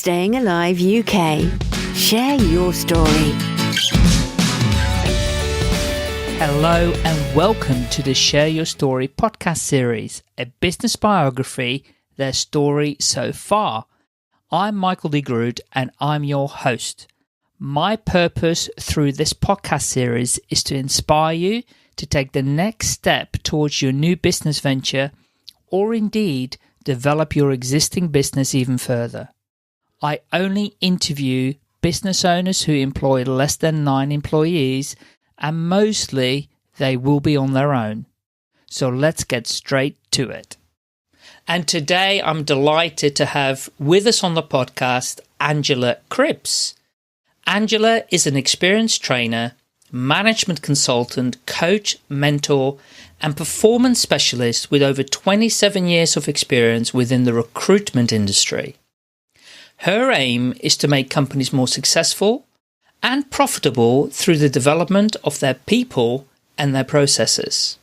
Staying Alive UK. Share your story. Hello and welcome to the Share Your Story podcast series, a business biography, their story so far. I'm Michael D. Groot and I'm your host. My purpose through this podcast series is to inspire you to take the next step towards your new business venture or indeed develop your existing business even further. I only interview business owners who employ less than 9 employees, and mostly they will be on their own. So let's get straight to it. And today I'm delighted to have with us on the podcast Angela Cripps. Angela is an experienced trainer, management consultant, coach, mentor, and performance specialist with over 27 years of experience within the recruitment industry. Her aim is to make companies more successful and profitable through the development of their people and their processes.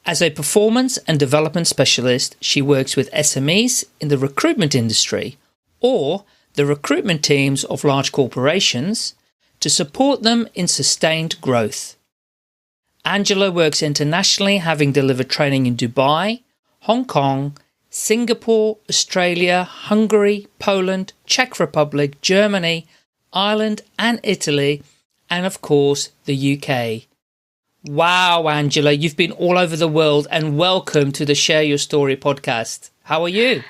As a performance and development specialist, she works with SMEs in the recruitment industry or the recruitment teams of large corporations to support them in sustained growth. Angela works internationally, having delivered training in Dubai, Hong Kong, Singapore, Australia, Hungary, Poland, Czech Republic, Germany, Ireland and Italy, and of course the UK. Wow, Angela, you've been all over the world, and welcome to the Share Your Story podcast. How are you?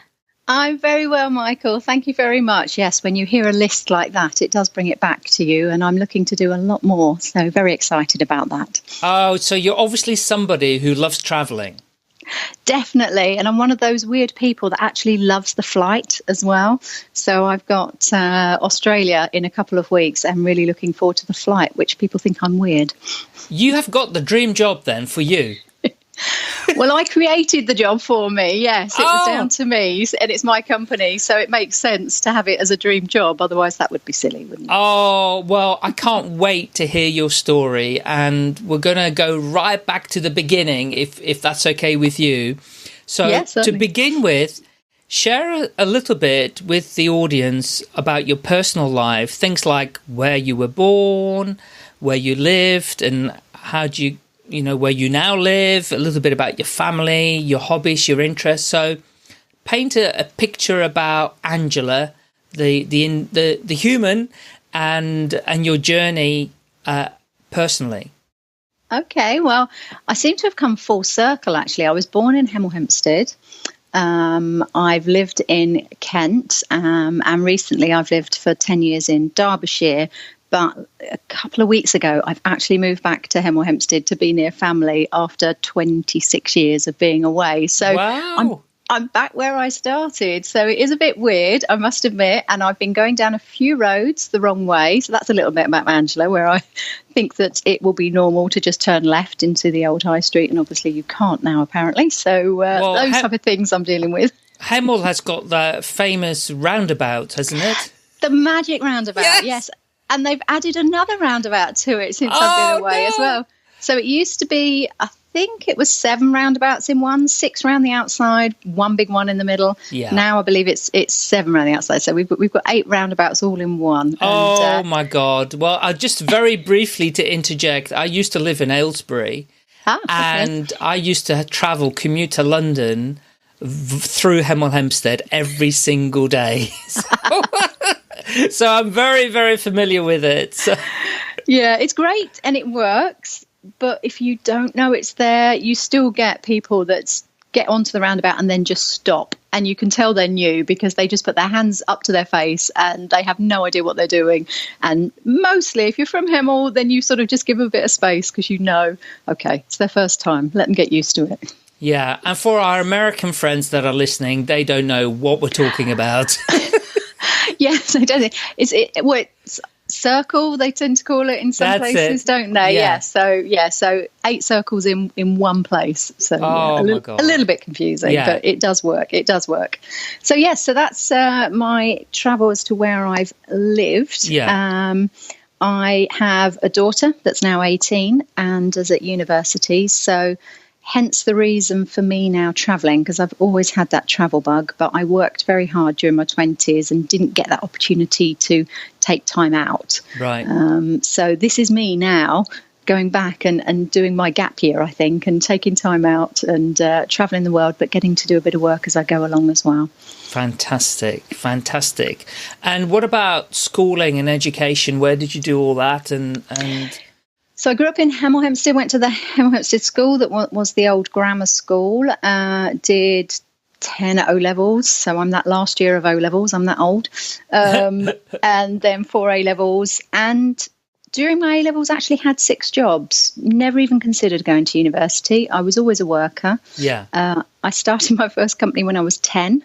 I'm very well, Michael. Thank you very much. Yes, when you hear a list like that, it does bring it back to you, and I'm looking to do a lot more, so very excited about that. Oh, so you're obviously somebody who loves travelling. Definitely, and I'm one of those weird people that actually loves the flight as well. So I've got Australia in a couple of weeks. I'm really looking forward to the flight, which people think I'm weird. You have got the dream job then for you. Well, I created the job for me. Yes, it was down to me, and it's my company, so it makes sense to have it as a dream job. Otherwise, that would be silly, wouldn't it? Oh, well, I can't wait to hear your story, and we're going to go right back to the beginning, if that's okay with you. So, yes, to begin with, share a little bit with the audience about your personal life, things like where you were born, where you lived, and how do you where you now live, a little bit about your family, your hobbies, your interests. So paint a picture about Angela, the human, and your journey personally. Okay, well, I seem to have come full circle, actually. I was born in Hemel Hempstead. I've lived in Kent, and recently I've lived for 10 years in Derbyshire. But a couple of weeks ago, I've actually moved back to Hemel Hempstead to be near family after 26 years of being away. So wow. I'm back where I started. So it is a bit weird, I must admit. And I've been going down a few roads the wrong way. So that's a little bit about Angela, where I think that it will be normal to just turn left into the old high street. And obviously you can't now, apparently. So those type of things I'm dealing with. Hemel has got that famous roundabout, hasn't it? The magic roundabout, yes. And they've added another roundabout to it since I've been away as well. So it used to be, I think it was 7 roundabouts in one, 6 around the outside, 1 big one in the middle. Yeah. Now I believe it's 7 around the outside. So we've got 8 roundabouts all in one. My God. Well, just very briefly to interject, I used to live in Aylesbury and I used to commute to London through Hemel Hempstead every single day. So I'm very, very familiar with it. So. Yeah, it's great and it works. But if you don't know it's there, you still get people that get onto the roundabout and then just stop. And you can tell they're new because they just put their hands up to their face and they have no idea what they're doing. And mostly, if you're from Hemel, then you sort of just give them a bit of space because you know, okay, it's their first time. Let them get used to it. Yeah. And for our American friends that are listening, they don't know what we're talking about. Yes, I don't. It's circle, they tend to call it in some places, don't they? Yeah. So 8 circles in one place. So a little bit confusing, but it does work. So yes, so that's my travel as to where I've lived. I have a daughter that's now 18 and is at university. So hence the reason for me now traveling, because I've always had that travel bug, but I worked very hard during my 20s and didn't get that opportunity to take time out. Right. So this is me now going back and doing my gap year, I think, and taking time out and traveling the world, but getting to do a bit of work as I go along as well. Fantastic. And what about schooling and education? Where did you do all that? And So I grew up in Hemel Hempstead, went to the Hemel Hempstead school that was the old grammar school, did 10 O-levels. So I'm that last year of O-levels, I'm that old. And then 4 A-levels. And during my A-levels, I actually had 6 jobs. Never even considered going to university. I was always a worker. Yeah. I started my first company when I was 10.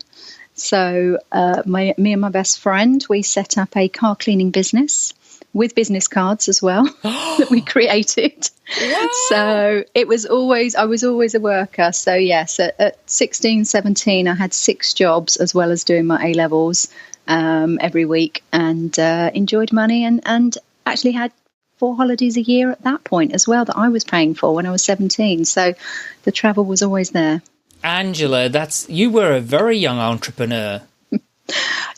So me and my best friend, we set up a car cleaning business with business cards as well that we created. Wow. So I was always a worker. So yes, at 16, 17, I had 6 jobs as well as doing my A-levels every week, and enjoyed money and actually had 4 holidays a year at that point as well that I was paying for when I was 17. So the travel was always there. Angela, you were a very young entrepreneur.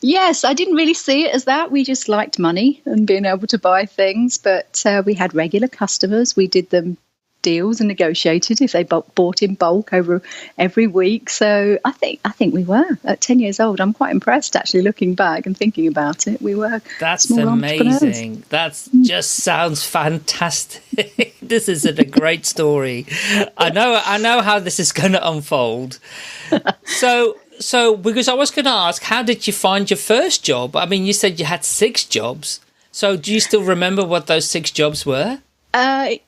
Yes, I didn't really see it as that. We just liked money and being able to buy things. But we had regular customers. We did them deals and negotiated if they bought in bulk over every week. So I think we were at 10 years old. I'm quite impressed actually looking back and thinking about it. We were. That's small amazing. That just sounds fantastic. This is a great story. I know how this is going to unfold. So because I was going to ask, how did you find your first job? I mean, you said you had 6 jobs. So do you still remember what those 6 jobs were?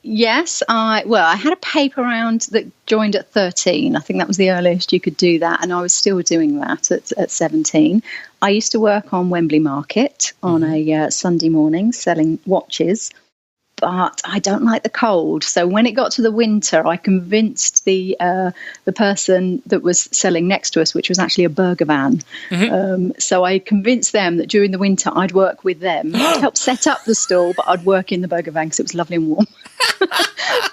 Yes, I had a paper round that joined at 13. I think that was the earliest you could do that, and I was still doing that at 17. I used to work on Wembley Market on a Sunday morning selling watches, but I don't like the cold. So when it got to the winter, I convinced the person that was selling next to us, which was actually a burger van. So I convinced them that during the winter I'd work with them. I'd help set up the stall, but I'd work in the burger van because it was lovely and warm.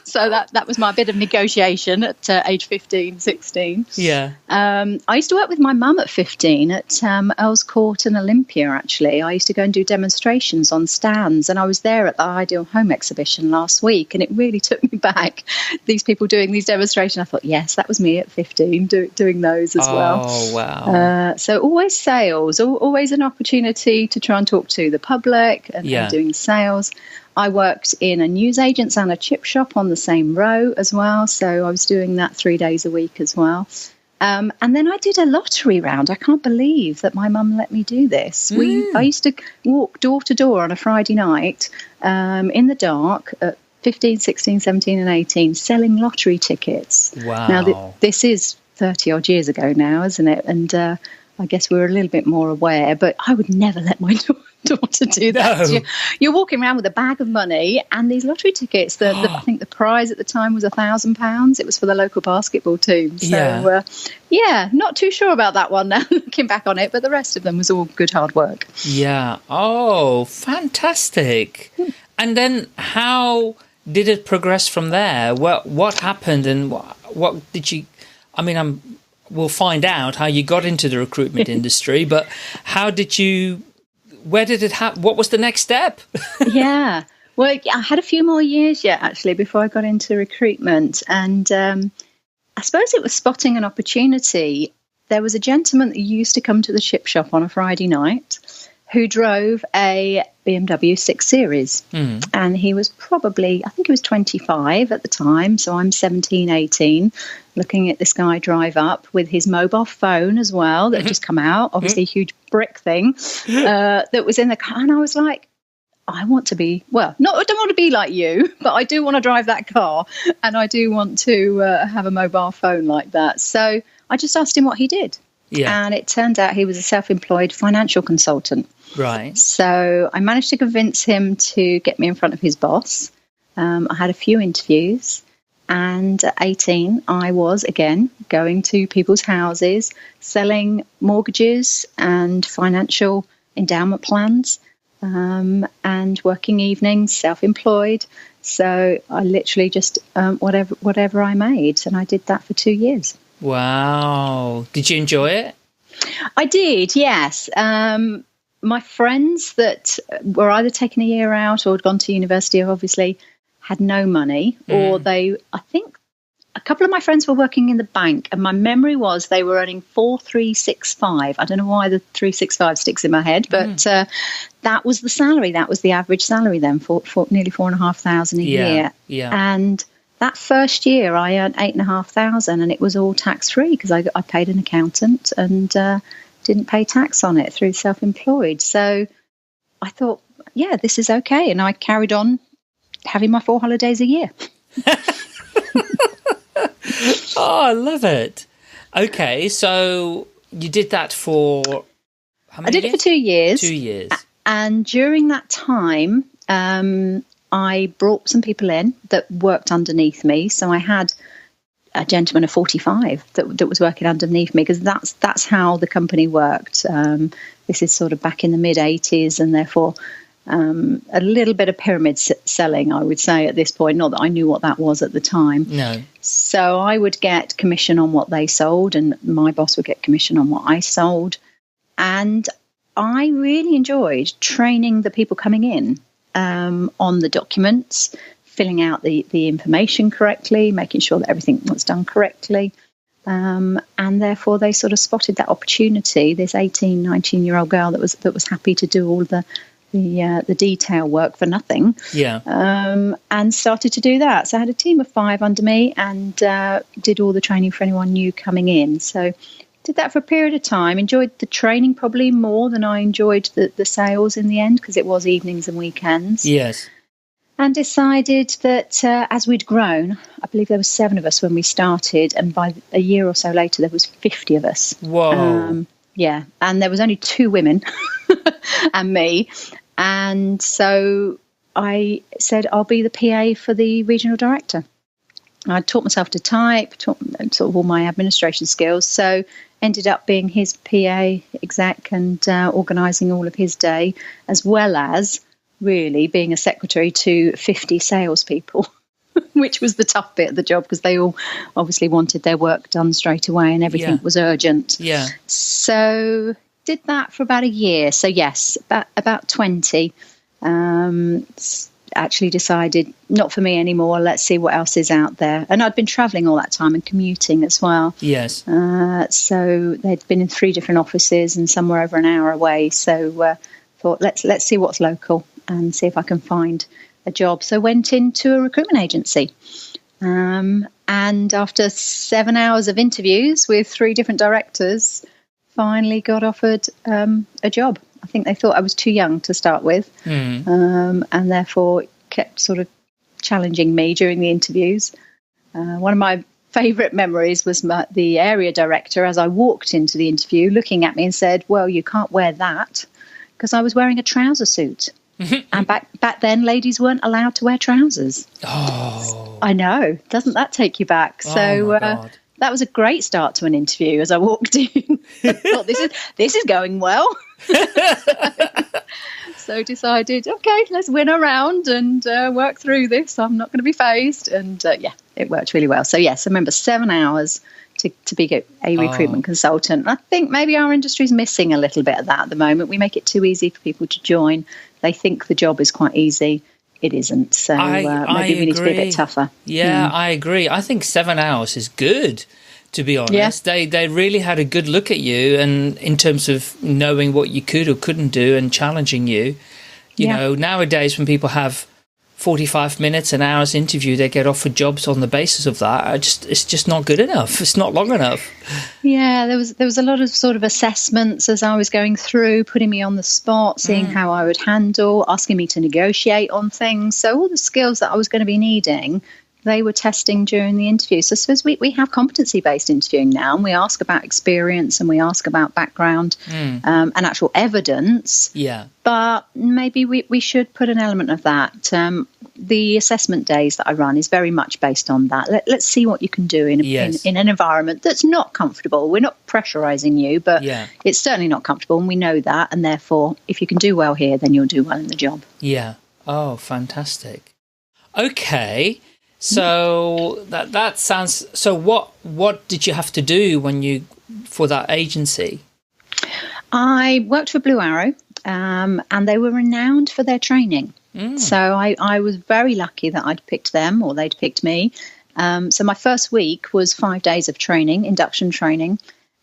So that was my bit of negotiation at age 15, 16. Yeah. I used to work with my mum at 15 at Earls Court and Olympia, actually. I used to go and do demonstrations on stands, and I was there at the Ideal Home exhibition last week, and it really took me back. These people doing these demonstrations, I thought, yes, that was me at 15 doing those as well. Oh, wow. So always sales, always an opportunity to try and talk to the public and doing sales. I worked in a newsagent's and a chip shop on the same row as well. So I was doing that 3 days a week as well. And then I did a lottery round. I can't believe that my mum let me do this. I used to walk door to door on a Friday night in the dark at 15, 16, 17 and 18 selling lottery tickets. Wow. Now, this is 30 odd years ago now, isn't it? And I guess we're a little bit more aware, but I would never let my daughter do that. No. You're walking around with a bag of money and these lottery tickets. I think the prize at the time was £1,000. It was for the local basketball team. So, not too sure about that one now, looking back on it, but the rest of them was all good hard work. Yeah. Oh, fantastic. And then how did it progress from there? What happened and what did you... I mean, we'll find out how you got into the recruitment industry, but where did it happen? What was the next step? Yeah. Well, I had a few more years yet, actually, before I got into recruitment. And I suppose it was spotting an opportunity. There was a gentleman that used to come to the chip shop on a Friday night who drove a BMW 6 Series. And he was probably, I think he was 25 at the time. So I'm 17, 18, looking at this guy drive up with his mobile phone as well that had just come out, obviously a huge brick thing that was in the car. And I was like, I want to be, I don't want to be like you, but I do want to drive that car. And I do want to have a mobile phone like that. So I just asked him what he did. Yeah. And it turned out he was a self-employed financial consultant. Right. So I managed to convince him to get me in front of his boss. I had a few interviews, and at 18, I was, again, going to people's houses, selling mortgages and financial endowment plans. and working evenings, self-employed. So I literally just whatever I made, and I did that for 2 years. Wow. Did you enjoy it? I did, yes. My friends that were either taking a year out or had gone to university obviously had no money, or I think a couple of my friends were working in the bank, and my memory was they were earning 4,365. I don't know why the 365 sticks in my head, but that was the salary. That was the average salary then, for nearly 4,500 a year. Yeah. And that first year I earned 8,500, and it was all tax free because I paid an accountant and didn't pay tax on it through self-employed. So I thought, yeah, this is okay. And I carried on having my 4 holidays a year. Oh, I love it. Okay, so you did that for how many I did it for 2 years. 2 years. And during that time, I brought some people in that worked underneath me. So I had a gentleman of 45 that was working underneath me, because that's how the company worked. This is sort of back in the mid-80s, and therefore a little bit of pyramid selling, I would say, at this point. Not that I knew what that was at the time. No. So I would get commission on what they sold, and my boss would get commission on what I sold. And I really enjoyed training the people coming in on the documents, filling out the information correctly, making sure that everything was done correctly. And therefore they sort of spotted that opportunity, this 18, 19-year-old girl that was happy to do all the detail work for nothing. Yeah. And started to do that. So I had a team of 5 under me, and did all the training for anyone new coming in. So did that for a period of time. Enjoyed the training probably more than I enjoyed the sales in the end, because it was evenings and weekends. Yes. And decided that as we'd grown, I believe there were 7 of us when we started, and by a year or so later there was 50 of us. Whoa. Yeah, and there was only 2 women and me. And so I said, I'll be the PA for the regional director. I taught myself to type, taught sort of all my administration skills. So ended up being his PA exec and organising all of his day, as well as really being a secretary to 50 salespeople, which was the tough bit of the job, because they all obviously wanted their work done straight away and everything was urgent. Yeah. So did that for about a year. So yes, about 20. Actually decided not for me anymore. Let's see what else is out there. And I'd been travelling all that time and commuting as well. Yes. So they'd been in 3 different offices, and some were over an hour away. So thought let's see what's local and see if I can find a job. So went into a recruitment agency. And after 7 hours of interviews with 3 different directors, finally got offered a job. I think they thought I was too young to start with, and therefore kept sort of challenging me during the interviews. One of my favourite memories was the area director, as I walked into the interview, looking at me and said, "Well, you can't wear that," because I was wearing a trouser suit. And back then, ladies weren't allowed to wear trousers. Oh, I know. Doesn't that take you back? So that was a great start to an interview. As I walked in, I thought, this is going well. So decided, okay, let's win a round and work through this. I'm not going to be phased. And it worked really well. So yes, I remember 7 hours to be a recruitment consultant. I think maybe our industry is missing a little bit of that at the moment. We make it too easy for people to join. They think the job is quite easy. It isn't. So maybe we need to be a bit tougher. Yeah, I agree. I think 7 hours is good, to be honest. Yeah. They really had a good look at you, and in terms of knowing what you could or couldn't do and challenging you. You know, nowadays when people have 45 minutes, an hour's interview, they get offered jobs on the basis of that. It's just not good enough. It's not long enough. Yeah, there was a lot of sort of assessments as I was going through, putting me on the spot, seeing how I would handle, asking me to negotiate on things. So all the skills that I was going to be needing, they were testing during the interview. So I suppose we have competency-based interviewing now, and we ask about experience and we ask about background and actual evidence. Yeah. But maybe we should put an element of that. the assessment days that I run is very much based on that. Let's see what you can do in an environment that's not comfortable. We're not pressurizing you, but it's certainly not comfortable, and we know that. And therefore, if you can do well here, then you'll do well in the job. Yeah. Oh, fantastic. Okay. So that sounds. So what did you have to do for that agency? I worked for Blue Arrow, and they were renowned for their training. So I was very lucky that I'd picked them, or they'd picked me. So my first week was 5 days of training, induction training,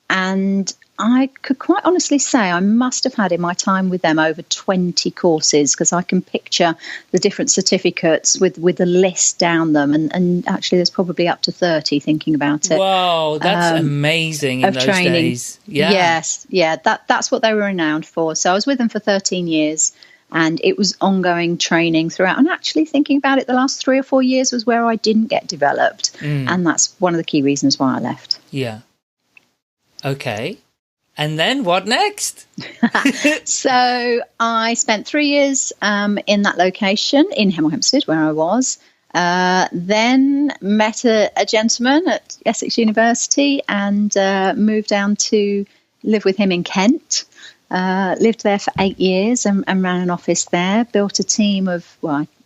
and I could quite honestly say I must have had in my time with them over 20 courses, because I can picture the different certificates with the list down them. And actually there's probably up to 30 thinking about it. Wow, that's amazing in those training. Days. Yeah. Yes, yeah, that's what they were renowned for. So I was with them for 13 years. And it was ongoing training throughout. And actually thinking about it, the last 3 or 4 years was where I didn't get developed. And that's one of the key reasons why I left. Yeah. Okay. And then what next? So I spent 3 years in that location in Hemel Hempstead, where I was. Then met a gentleman at Essex University and moved down to live with him in Kent. Lived there for 8 years and ran an office there. Built a team of,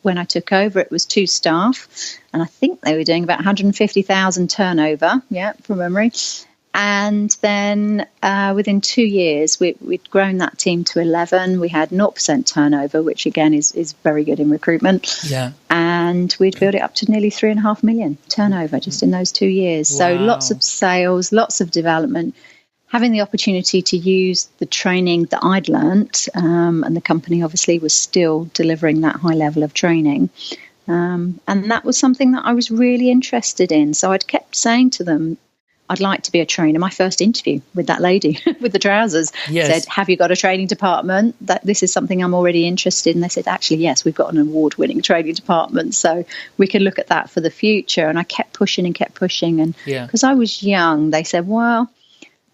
when I took over, it was 2 staff. And I think they were doing about 150,000 turnover, from memory. And then within 2 years, we'd grown that team to 11. We had 0% turnover, which again is very good in recruitment. Yeah. And we'd built it up to nearly 3.5 million turnover just in those 2 years. Wow. So lots of sales, lots of development. Having the opportunity to use the training that I'd learnt, and the company obviously was still delivering that high level of training. And that was something that I was really interested in. So I'd kept saying to them, I'd like to be a trainer. My first interview with that lady with the trousers said, have you got a training department? This is something I'm already interested in. They said, actually, yes, we've got an award-winning training department, so we can look at that for the future. And I kept pushing. And because I was young, they said, well,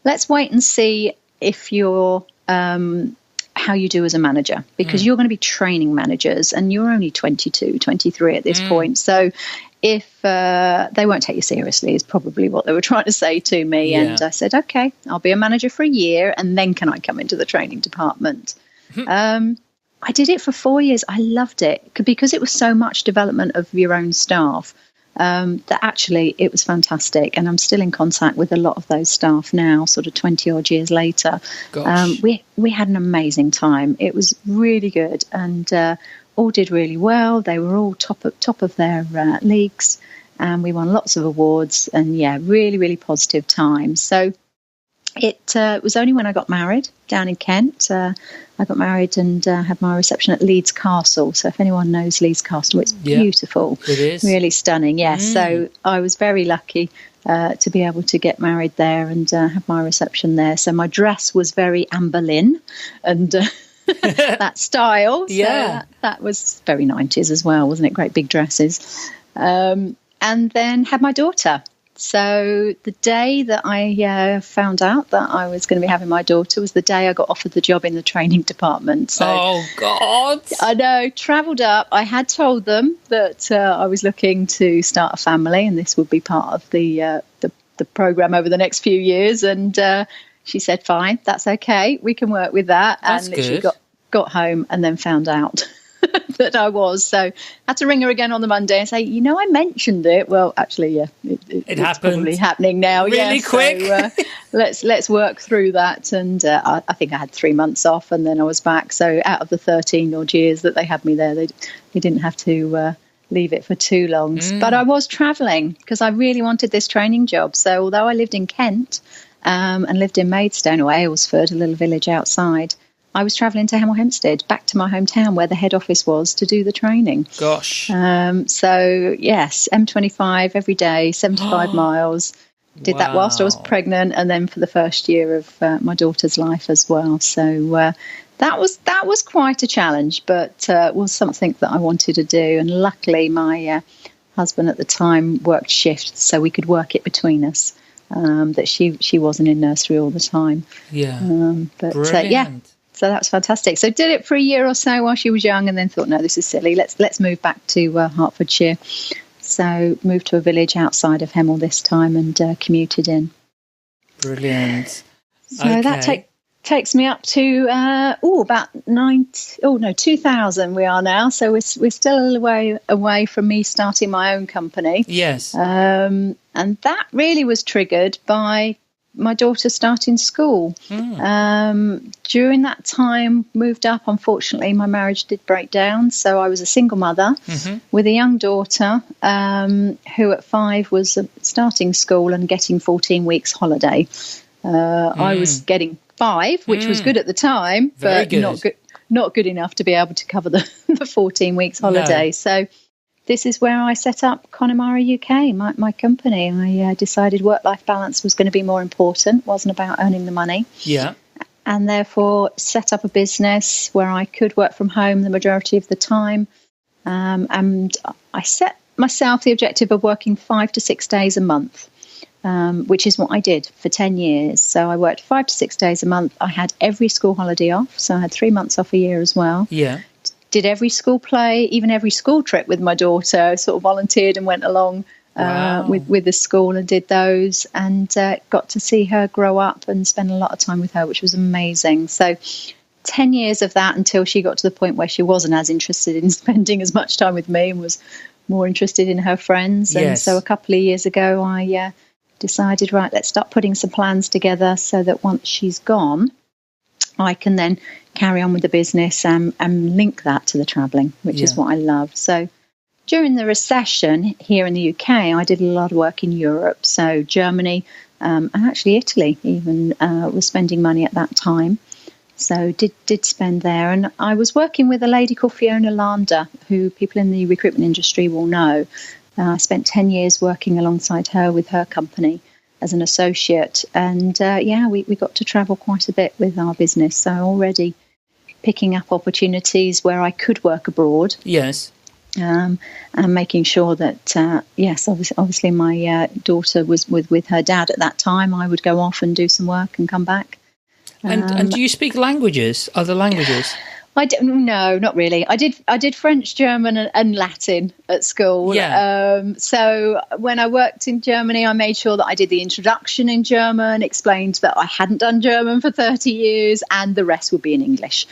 let's wait and see if you're how you do as a manager, because you're going to be training managers and you're only 22, 23 at this point. So if they won't take you seriously is probably what they were trying to say to me. Yeah. And I said, okay, I'll be a manager for a year and then can I come into the training department? I did it for 4 years. I loved it because it was so much development of your own staff. That actually it was fantastic, and I'm still in contact with a lot of those staff now, sort of 20 odd years later. We had an amazing time. It was really good, and all did really well. They were all top of their leagues, and we won lots of awards, and really, really positive times. So it was only when I got married down in Kent. I got married and had my reception at Leeds Castle. So if anyone knows Leeds Castle, it's beautiful. It is. Really stunning, yes. So I was very lucky to be able to get married there and have my reception there. So my dress was very Amber Lynn and that style. So that was very 90s as well, wasn't it? Great big dresses. And then had my daughter. So the day that I found out that I was going to be having my daughter was the day I got offered the job in the training department. So, oh, God. I know, travelled up. I had told them that I was looking to start a family and this would be part of the programme over the next few years. And she said, fine, that's okay. We can work with that. That's and literally got home and then found out that I was. So I had to ring her again on the Monday and say, I mentioned it. Well, actually, it's happened. Probably happening now. Really quick. So, let's work through that. And I think I had 3 months off and then I was back. So out of the 13 odd years that they had me there, they didn't have to leave it for too long. But I was travelling because I really wanted this training job. So although I lived in Kent and lived in Maidstone or Aylesford, a little village outside, I was travelling to Hemel Hempstead, back to my hometown where the head office was, to do the training. Gosh. So, yes, M25 every day, 75 miles. Did that whilst I was pregnant and then for the first year of my daughter's life as well. So that was quite a challenge, but was something that I wanted to do. And luckily, my husband at the time worked shifts, so we could work it between us. That she wasn't in nursery all the time. Yeah. But So that was fantastic. So did it for a year or so while she was young, and then thought, no, this is silly. Let's move back to Hertfordshire. So moved to a village outside of Hemel this time and commuted in. Brilliant. So that takes me up to about 2000 we are now. So we're still a little way away from me starting my own company. Yes. And that really was triggered by my daughter starting school. During that time, moved up. Unfortunately, my marriage did break down. So I was a single mother with a young daughter who at 5 was starting school and getting 14 weeks holiday. I was getting 5, which was good at the time, but not good enough to be able to cover the 14 weeks holiday. No. So this is where I set up Connemara UK, my company. I decided work-life balance was going to be more important, wasn't about earning the money. Yeah. And therefore set up a business where I could work from home the majority of the time. And I set myself the objective of working 5 to 6 days a month, which is what I did for 10 years. So I worked 5 to 6 days a month. I had every school holiday off, so I had 3 months off a year as well. Yeah. Did every school play, even every school trip with my daughter, sort of volunteered and went along with the school and did those, and got to see her grow up and spend a lot of time with her, which was amazing. So 10 years of that until she got to the point where she wasn't as interested in spending as much time with me and was more interested in her friends. Yes. And so a couple of years ago, I decided, right, let's start putting some plans together so that once she's gone, I can then carry on with the business and link that to the travelling, which is what I love. So during the recession here in the UK, I did a lot of work in Europe. So Germany and actually Italy even was spending money at that time. So did spend there. And I was working with a lady called Fiona Lander, who people in the recruitment industry will know. I spent 10 years working alongside her with her company as an associate. And we got to travel quite a bit with our business. So already picking up opportunities where I could work abroad. Yes. And making sure that, obviously my daughter was with her dad at that time. I would go off and do some work and come back. And do you speak languages, other languages? No, not really. I did French, German, and Latin at school. Yeah. So when I worked in Germany, I made sure that I did the introduction in German, explained that I hadn't done German for 30 years, and the rest would be in English.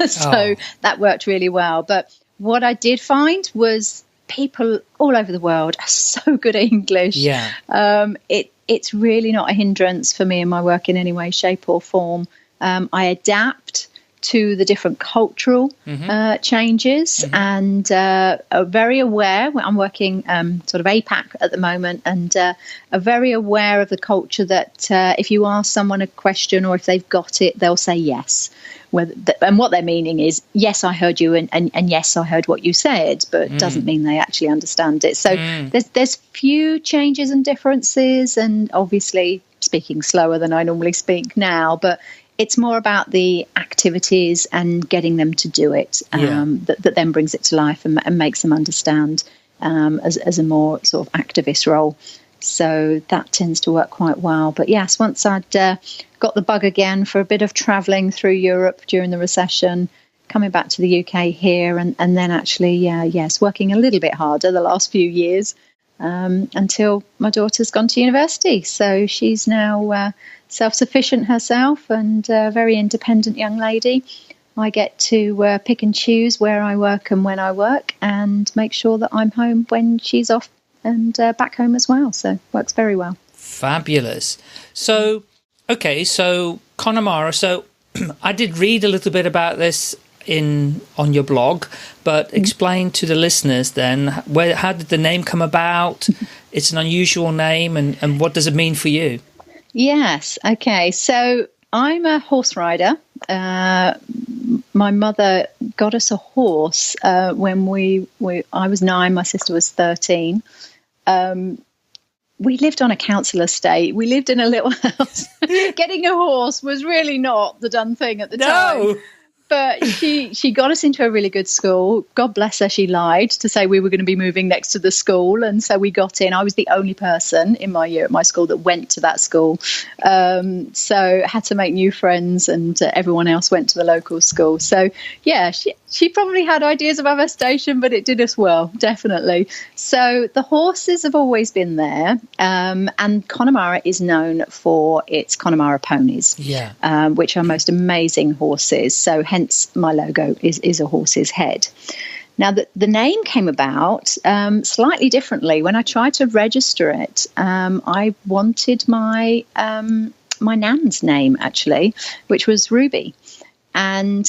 So that worked really well. But what I did find was people all over the world are so good at English. Yeah. It's really not a hindrance for me in my work in any way, shape or form. I adapt to the different cultural changes and are very aware. I'm working sort of APAC at the moment, and are very aware of the culture that if you ask someone a question or if they've got it, they'll say yes. And what they're meaning is, yes, I heard you, and yes, I heard what you said, but it doesn't mean they actually understand it. So there's few changes and differences, and obviously speaking slower than I normally speak now, but it's more about the activities and getting them to do it that then brings it to life and makes them understand as a more sort of activist role. So that tends to work quite well. But yes, once I'd got the bug again for a bit of travelling through Europe during the recession, coming back to the UK here, and then actually, working a little bit harder the last few years until my daughter's gone to university. So she's now self-sufficient herself and a very independent young lady. I get to pick and choose where I work and when I work, and make sure that I'm home when she's off and back home as well. So works very well. Fabulous. So, okay, so Connemara. So I did read a little bit about this on your blog, but explain to the listeners then, how did the name come about? It's an unusual name, and what does it mean for you? Yes. Okay. So I'm a horse rider. My mother got us a horse when I was 9, my sister was 13. We lived on a council estate. We lived in a little house. Getting a horse was really not the done thing at the time. But she got us into a really good school. God bless her, she lied to say we were going to be moving next to the school. And so we got in. I was the only person in my year at my school that went to that school. So had to make new friends, and everyone else went to the local school. So, yeah, she probably had ideas above her station, but it did us well, definitely. So the horses have always been there. And Connemara is known for its Connemara ponies, which are most amazing horses. So hence my logo is a horse's head. Now, the name came about slightly differently. When I tried to register it, I wanted my nan's name, actually, which was Ruby, and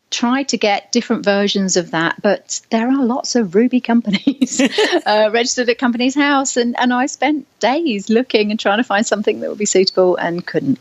tried to get different versions of that. But there are lots of Ruby companies registered at Companies House, and I spent days looking and trying to find something that would be suitable and couldn't.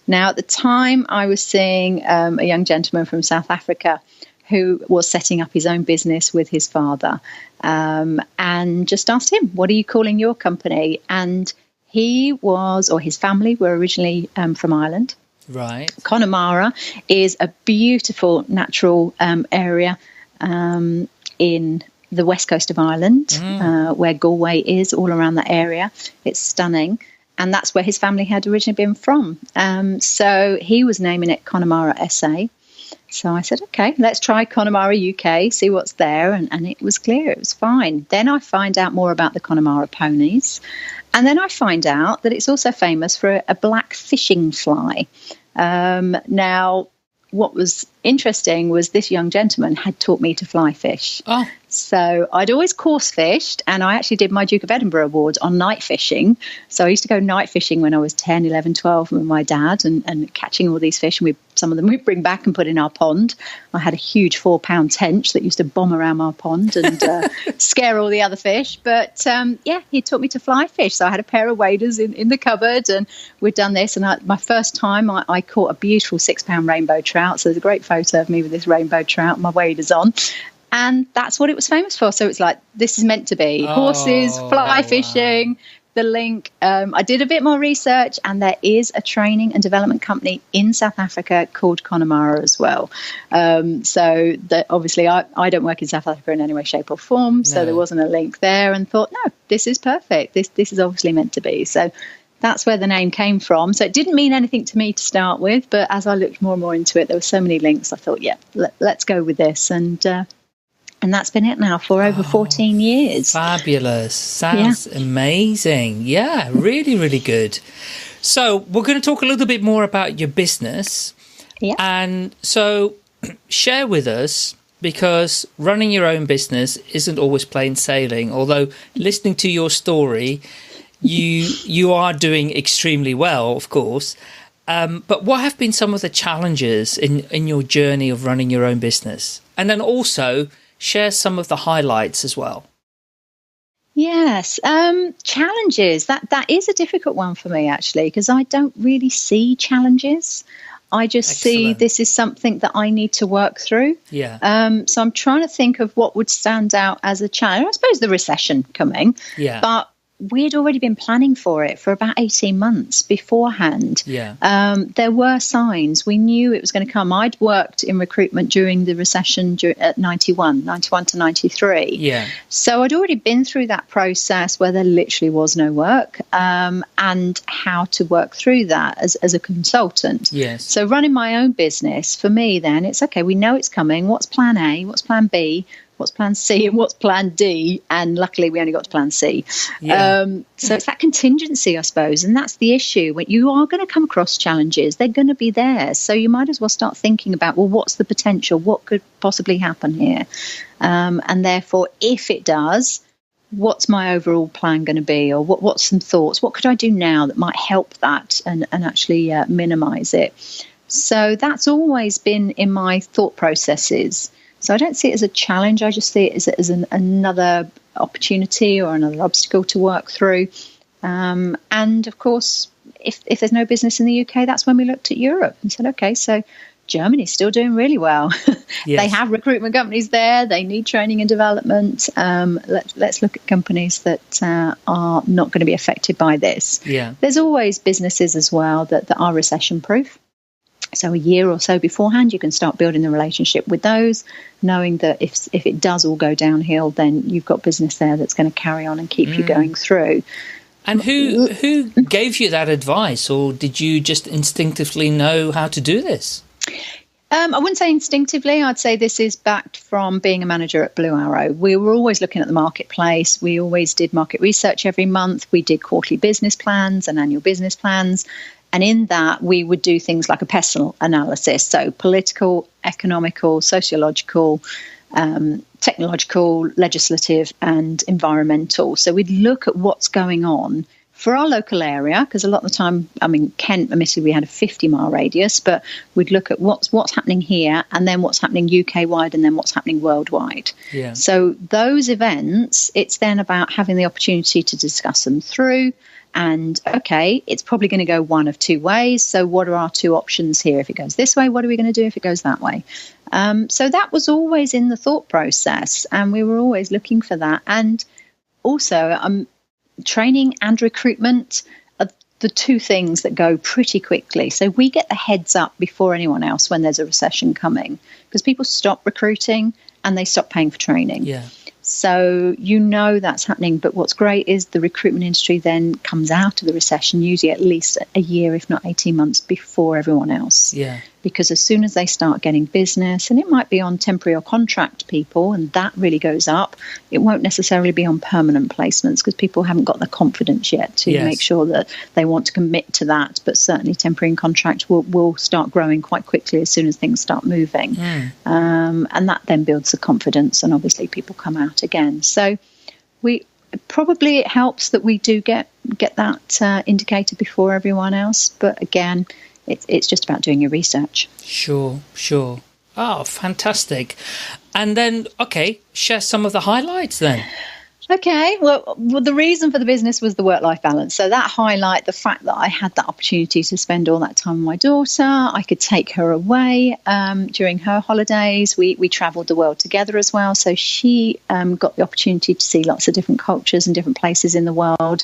Now, at the time, I was seeing a young gentleman from South Africa who was setting up his own business with his father, and just asked him, what are you calling your company? And he was, or his family were originally from Ireland. Right. Connemara is a beautiful natural area in the west coast of Ireland, where Galway is, all around that area. It's stunning. And that's where his family had originally been from. So he was naming it Connemara SA. So I said, okay, let's try Connemara UK, see what's there. And it was clear, it was fine. Then I find out more about the Connemara ponies. And then I find out that it's also famous for a black fishing fly. Now, what was interesting was this young gentleman had taught me to fly fish. Oh. So I'd always course fished, and I actually did my Duke of Edinburgh Awards on night fishing. So I used to go night fishing when I was 10, 11, 12 with my dad, and catching all these fish. And some of them we'd bring back and put in our pond. I had a huge 4-pound tench that used to bomb around our pond and scare all the other fish. But he taught me to fly fish. So I had a pair of waders in the cupboard, and we'd done this. And my first time I caught a beautiful 6-pound rainbow trout. So there's a great photo of me with this rainbow trout, my waders on. And that's what it was famous for. So it's like, this is meant to be. Horses, fly fishing, the link. I did a bit more research, and there is a training and development company in South Africa called Connemara as well. So that obviously I don't work in South Africa in any way, shape or form. So there wasn't a link there, and thought, no, this is perfect. This is obviously meant to be. So that's where the name came from. So it didn't mean anything to me to start with, but as I looked more and more into it, there were so many links. I thought, let's go with this. And that's been it now for over 14 years. Fabulous. Sounds amazing. Yeah, really, really good. So we're going to talk a little bit more about your business. Yeah. And so share with us, because running your own business isn't always plain sailing, although listening to your story, you are doing extremely well, of course. But what have been some of the challenges in your journey of running your own business? And then also share some of the highlights as well. Yes, challenges. That is a difficult one for me, actually, because I don't really see challenges. I just see this is something that I need to work through. Yeah. So I'm trying to think of what would stand out as a challenge. I suppose the recession coming. Yeah. But we had already been planning for it for about 18 months beforehand. Yeah. There were signs. We knew it was going to come. I'd worked in recruitment during the recession at 91 to 93. Yeah. So I'd already been through that process where there literally was no work, and how to work through that as a consultant. Yes. So running my own business, for me then, it's okay, we know it's coming. What's plan A? What's plan B? What's plan C and what's plan D? And luckily we only got to plan C. Yeah. So it's that contingency, I suppose. And that's the issue. When you are going to come across challenges, they're going to be there. So you might as well start thinking about, well, what's the potential? What could possibly happen here? And therefore, if it does, what's my overall plan going to be? Or what's some thoughts? What could I do now that might help that and actually minimise it? So that's always been in my thought processes. So I don't see it as a challenge. I just see it as another opportunity or another obstacle to work through. And of course, if there's no business in the UK, that's when we looked at Europe and said, okay, so Germany's still doing really well. Yes. They have recruitment companies there. They need training and development. Let's look at companies that are not going to be affected by this. Yeah. There's always businesses as well that are recession proof. So a year or so beforehand, you can start building the relationship with those, knowing that if it does all go downhill, then you've got business there that's going to carry on and keep you going through. And who gave you that advice, or did you just instinctively know how to do this? I wouldn't say instinctively. I'd say this is backed from being a manager at Blue Arrow. We were always looking at the marketplace. We always did market research every month. We did quarterly business plans and annual business plans. And in that, we would do things like a personal analysis. So political, economical, sociological, technological, legislative, and environmental. So we'd look at what's going on for our local area, because a lot of the time, I mean, Kent, admittedly, we had a 50-mile radius, but we'd look at what's happening here, and then what's happening UK-wide, and then what's happening worldwide. Yeah. So those events, it's then about having the opportunity to discuss them through. And, okay, it's probably going to go one of two ways. So what are our two options here? If it goes this way, what are we going to do if it goes that way? So that was always in the thought process, and we were always looking for that. And also, training and recruitment are the two things that go pretty quickly. So we get the heads up before anyone else when there's a recession coming, because people stop recruiting and they stop paying for training. Yeah. So that's happening. But what's great is the recruitment industry then comes out of the recession, usually at least a year, if not 18 months before everyone else. Yeah. Because as soon as they start getting business, and it might be on temporary or contract people, and that really goes up, it won't necessarily be on permanent placements because people haven't got the confidence yet to make sure that they want to commit to that. But certainly temporary and contract will start growing quite quickly as soon as things start moving. And that then builds the confidence, and obviously people come out again. So it helps that we do get that indicator before everyone else. But again, it's just about doing your research. Sure. Oh, fantastic. And then, okay, share some of the highlights then. Okay, well, the reason for the business was the work-life balance. So that highlight, the fact that I had that opportunity to spend all that time with my daughter, I could take her away during her holidays. We travelled the world together as well. So she got the opportunity to see lots of different cultures and different places in the world.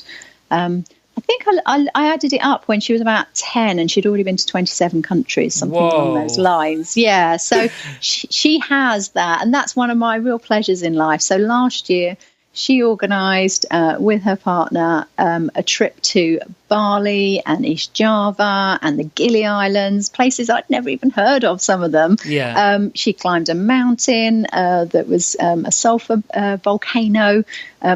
I think I added it up when she was about 10 and she'd already been to 27 countries, something along those lines. Yeah, so she has that. And that's one of my real pleasures in life. So last year, she organised with her partner a trip to Bali and East Java and the Gili Islands, places I'd never even heard of, some of them. Yeah. She climbed a mountain that was a sulfur volcano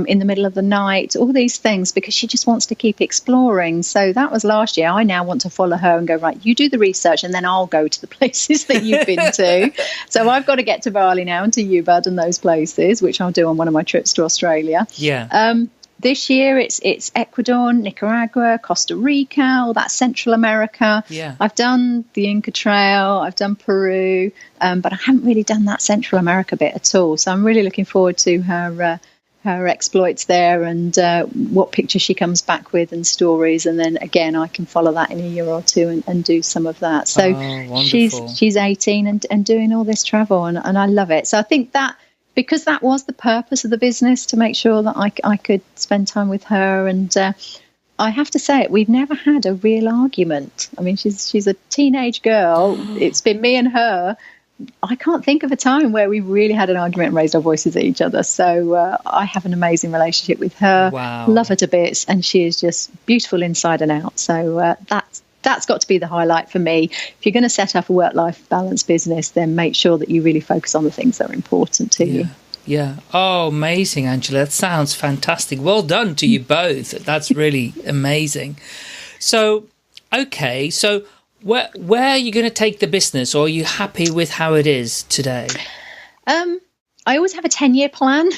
in the middle of the night, all these things, because she just wants to keep exploring. So that was last year. I now want to follow her and go, right, you do the research and then I'll go to the places that you've been to. So I've got to get to Bali now and to Ubud and those places, which I'll do on one of my trips to Australia. Yeah. This year it's Ecuador, Nicaragua, Costa Rica, all that Central America. Yeah. I've done the Inca Trail, I've done Peru, but I haven't really done that Central America bit at all. So I'm really looking forward to her exploits there and what pictures she comes back with and stories. And then again, I can follow that in a year or two and do some of that. So she's 18 and doing all this travel and I love it. So I think that, because that was the purpose of the business, to make sure that I could spend time with her. And I have to say, we've never had a real argument. I mean, she's a teenage girl. It's been me and her. I can't think of a time where we really had an argument and raised our voices at each other. So I have an amazing relationship with her. Wow. Love her to bits. And she is just beautiful inside and out. So that's got to be the highlight for me. If you're going to set up a work-life balance business, then make sure that you really focus on the things that are important to you. Yeah. Oh, amazing, Angela. That sounds fantastic. Well done to you both. That's really amazing. So, okay. So where are you going to take the business, or are you happy with how it is today? I always have a 10-year plan.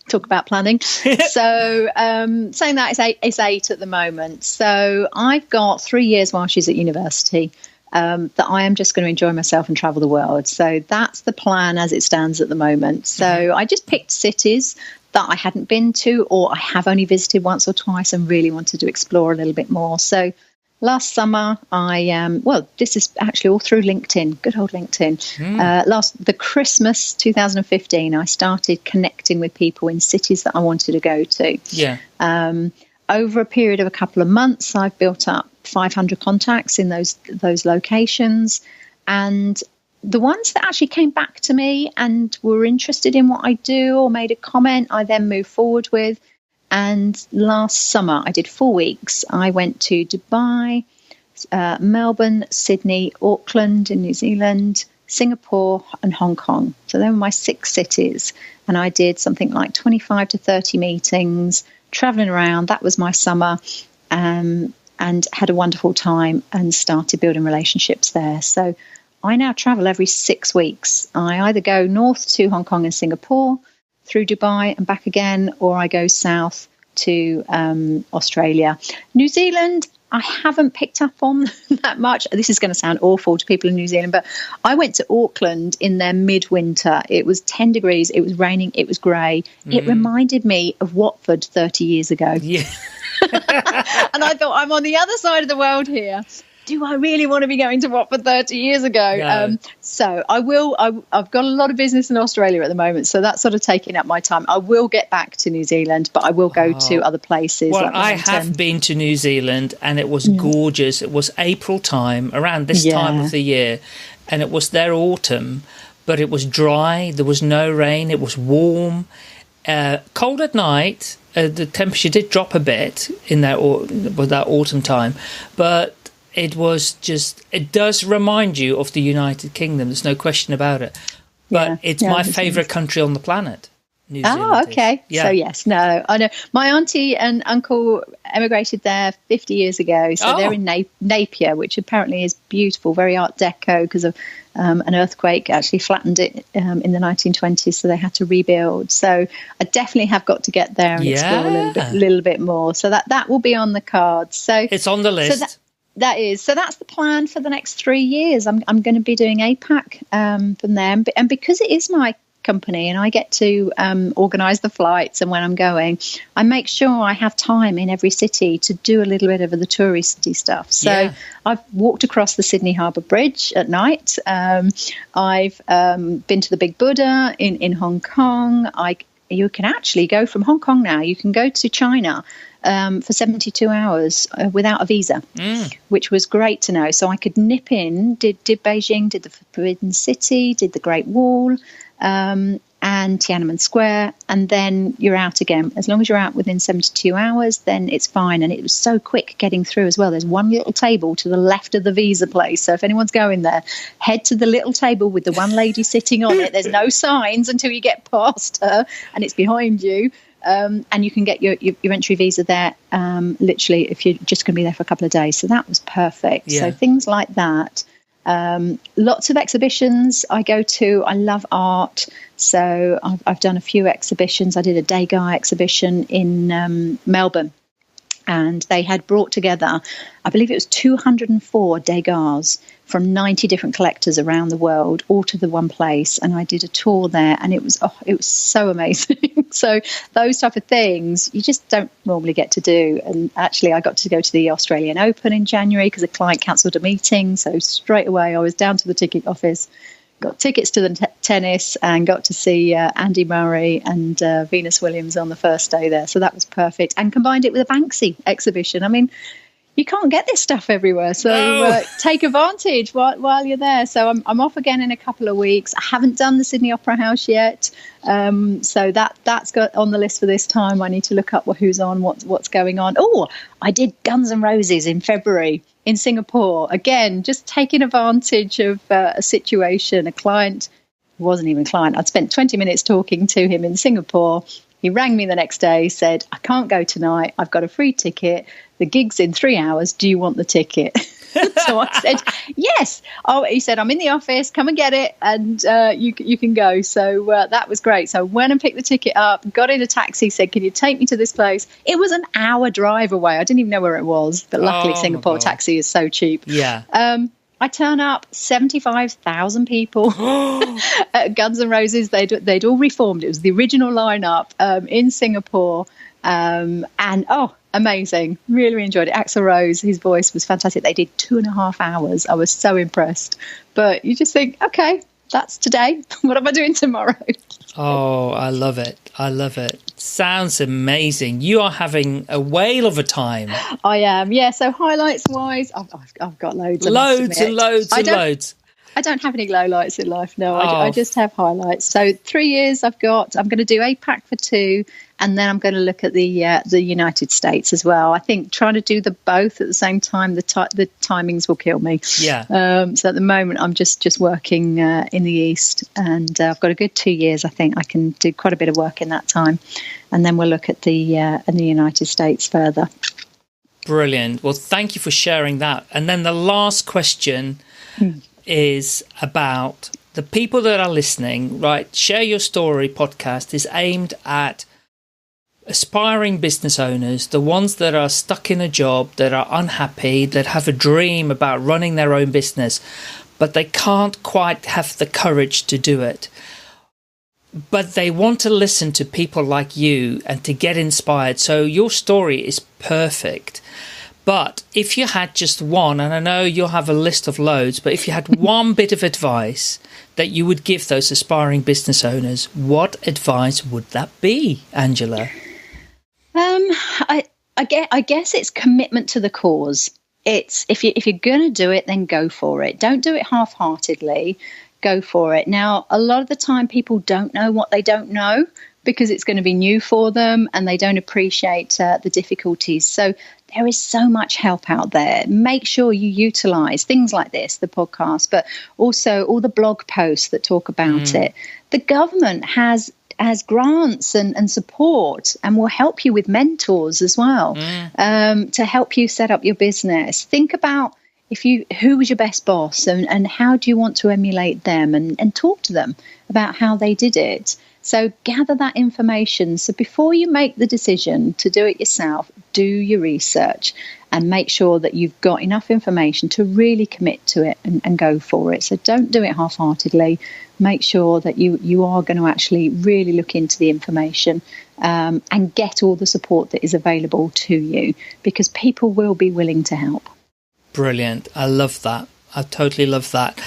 Talk about planning. So saying that, it's 8 at the moment. So I've got 3 years while she's at university that I am just going to enjoy myself and travel the world. So that's the plan as it stands at the moment. So I just picked cities that I hadn't been to, or I have only visited once or twice and really wanted to explore a little bit more. So last summer, this is actually all through LinkedIn, good old LinkedIn. The Christmas 2015, I started connecting with people in cities that I wanted to go to. Yeah. Over a period of a couple of months, I've built up 500 contacts in those locations. And the ones that actually came back to me and were interested in what I do or made a comment, I then moved forward with. And last summer, I did 4 weeks. I went to Dubai, Melbourne, Sydney, Auckland in New Zealand, Singapore and Hong Kong. So they were my 6 cities. And I did something like 25 to 30 meetings, traveling around. That was my summer, and had a wonderful time and started building relationships there. So I now travel every 6 weeks. I either go north to Hong Kong and Singapore, through Dubai and back again, or I go south to Australia. New Zealand, I haven't picked up on that much. This is going to sound awful to people in New Zealand, but I went to Auckland in their midwinter. It was 10 degrees. It was raining. It was grey. It reminded me of Watford 30 years ago. Yeah. And I thought, I'm on the other side of the world here. Do I really want to be going to Watford 30 years ago? No. So I will. I've got a lot of business in Australia at the moment, so that's sort of taking up my time. I will get back to New Zealand, but I will go to other places. Well, like I have been to New Zealand, and it was gorgeous. It was April time, around this time of the year, and it was their autumn, but it was dry. There was no rain. It was warm, cold at night. The temperature did drop a bit in that autumn time, but it does remind you of the United Kingdom. There's no question about it. But it's my favourite country on the planet. New Zealand. Oh, okay. Yeah. So yes, no, I know. My auntie and uncle emigrated there 50 years ago. So they're in Napier, which apparently is beautiful, very Art Deco, because of an earthquake actually flattened it in the 1920s. So they had to rebuild. So I definitely have got to get there and explore a little bit more. So that will be on the cards. So it's on the list. So that's the plan for the next 3 years. I'm going to be doing APAC from there, and because it is my company and I get to organise the flights and when I'm going, I make sure I have time in every city to do a little bit of the touristy stuff. So I've walked across the Sydney Harbour Bridge at night. I've been to the Big Buddha in Hong Kong. You can actually go from Hong Kong now. You can go to China for 72 hours without a visa, which was great to know. So I could nip in, did Beijing, did the Forbidden City, did the Great Wall, and Tiananmen Square, and then you're out again. As long as you're out within 72 hours, then it's fine. And it was so quick getting through as well. There's one little table to the left of the visa place. So if anyone's going there, head to the little table with the one lady sitting on it. There's no signs until you get past her, and it's behind you. And you can get your entry visa there, literally, if you're just going to be there for a couple of days. So that was perfect. So things like that. Lots of exhibitions I go to. I love art. So I've done a few exhibitions. I did a Degas exhibition in Melbourne. And they had brought together, I believe it was 204 Degas from 90 different collectors around the world, all to the one place. And I did a tour there, and it was so amazing. So those type of things you just don't normally get to do. And actually, I got to go to the Australian Open in January because a client cancelled a meeting. So straight away, I was down to the ticket office, got tickets to the tennis, and got to see Andy Murray and Venus Williams on the first day there. So that was perfect. And combined it with a Banksy exhibition. I mean, you can't get this stuff everywhere. So take advantage while you're there. So I'm off again in a couple of weeks. I haven't done the Sydney Opera House yet. So that's got on the list for this time. I need to look up who's on, what's going on. Oh, I did Guns N' Roses in February in Singapore. Again, just taking advantage of a situation. A client, wasn't even a client, I'd spent 20 minutes talking to him in Singapore. He rang me the next day, said, I can't go tonight. I've got a free ticket. The gig's in 3 hours. Do you want the ticket? So I said, yes. Oh, he said, I'm in the office. Come and get it. And you can go. So that was great. So I went and picked the ticket up, got in a taxi, said, can you take me to this place? It was an hour drive away. I didn't even know where it was. But luckily, Singapore taxi is so cheap. Yeah. I turn up, 75,000 people at Guns N' Roses. They'd all reformed. It was the original lineup in Singapore. And amazing. Really enjoyed it. Axl Rose, his voice was fantastic. They did 2.5 hours. I was so impressed. But you just think, okay, that's today. What am I doing tomorrow? Oh, I love it. I love it. Sounds amazing. You are having a whale of a time. I am, yeah. So highlights wise, I've got loads. Loads and loads and loads. I don't have any lowlights in life, no. I just have highlights. So 3 years I'm going to do APAC for 2, and then I'm going to look at the United States as well. I think trying to do the both at the same time, the timings will kill me. Yeah. So at the moment I'm just working in the East, and I've got a good 2 years. I think I can do quite a bit of work in that time, and then we'll look at the United States further. Brilliant. Well, thank you for sharing that. And then the last question is about the people that are listening, right? Share Your Story podcast is aimed at aspiring business owners, the ones that are stuck in a job, that are unhappy, that have a dream about running their own business, but they can't quite have the courage to do it. But they want to listen to people like you and to get inspired. So your story is perfect. But if you had just one, and I know you'll have a list of loads, but if you had one bit of advice that you would give those aspiring business owners, what advice would that be, Angela? I guess it's commitment to the cause. It's if you're going to do it, then go for it. Don't do it half-heartedly. Go for it. Now, a lot of the time people don't know what they don't know because it's going to be new for them and they don't appreciate the difficulties. So there is so much help out there. Make sure you utilize things like this, the podcast, but also all the blog posts that talk about it. The government has grants and support, and will help you with mentors as well to help you set up your business. Think about who was your best boss and how do you want to emulate them, and talk to them about how they did it. So gather that information. So before you make the decision to do it yourself, do your research and make sure that you've got enough information to really commit to it and go for it. So don't do it half-heartedly. Make sure that you are going to actually really look into the information and get all the support that is available to you, because people will be willing to help. Brilliant. I love that. I totally love that.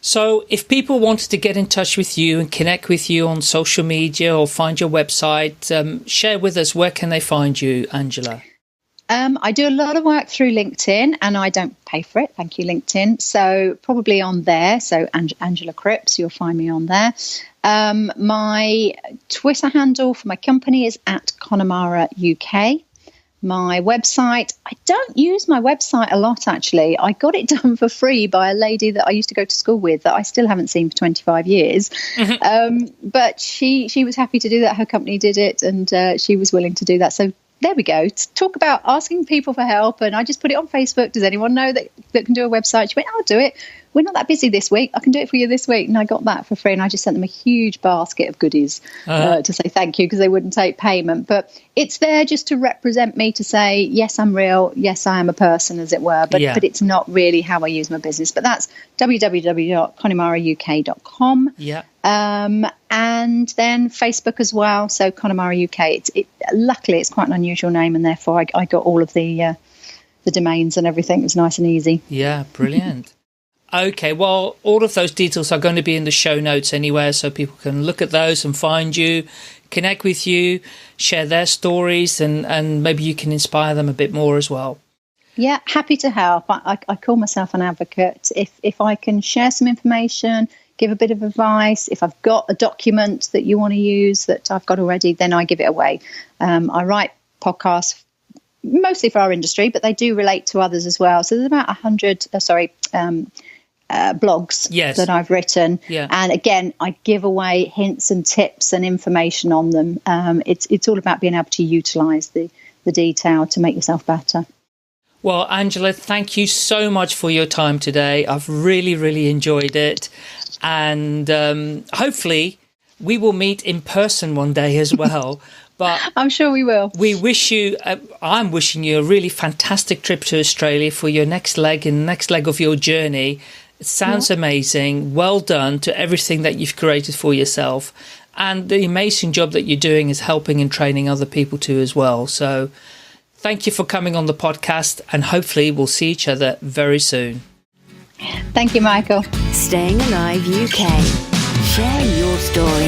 So if people wanted to get in touch with you and connect with you on social media or find your website, share with us, where can they find you, Angela? I do a lot of work through LinkedIn, and I don't pay for it. Thank you, LinkedIn. So probably on there. So Angela Cripps, you'll find me on there. My Twitter handle for my company is @Connemara UK. My website, I don't use my website a lot, actually. I got it done for free by a lady that I used to go to school with that I still haven't seen for 25 years. But she was happy to do that. Her company did it, and she was willing to do that. So there we go. Talk about asking people for help. And I just put it on Facebook. Does anyone know that can do a website? She went, I'll do it. We're not that busy this week. I can do it for you this week. And I got that for free. And I just sent them a huge basket of goodies to say thank you, because they wouldn't take payment. But it's there just to represent me, to say, yes, I'm real. Yes, I am a person, as it were. But it's not really how I use my business. But that's www.connemarauk.com. Yeah. And then Facebook as well. So Connemara UK. Luckily, it's quite an unusual name, and therefore I got all of the domains and everything. It was nice and easy. Yeah, brilliant. Okay, well, all of those details are going to be in the show notes anywhere, so people can look at those and find you, connect with you, share their stories, and maybe you can inspire them a bit more as well. Yeah, happy to help. I call myself an advocate. If I can share some information, give a bit of advice, if I've got a document that you want to use that I've got already, then I give it away. I write podcasts mostly for our industry, but they do relate to others as well. So there's about 100, blogs that I've written. Yeah. And again, I give away hints and tips and information on them. It's all about being able to utilize the detail to make yourself better. Well, Angela, thank you so much for your time today. I've really, really enjoyed it. And hopefully we will meet in person one day as well. But I'm sure we will. We wish you, I'm wishing you a really fantastic trip to Australia for your next leg of your journey. It sounds amazing. Well done to everything that you've created for yourself. And the amazing job that you're doing is helping and training other people too as well. So thank you for coming on the podcast, and hopefully we'll see each other very soon. Thank you, Michael. Staying Alive UK. Share your story.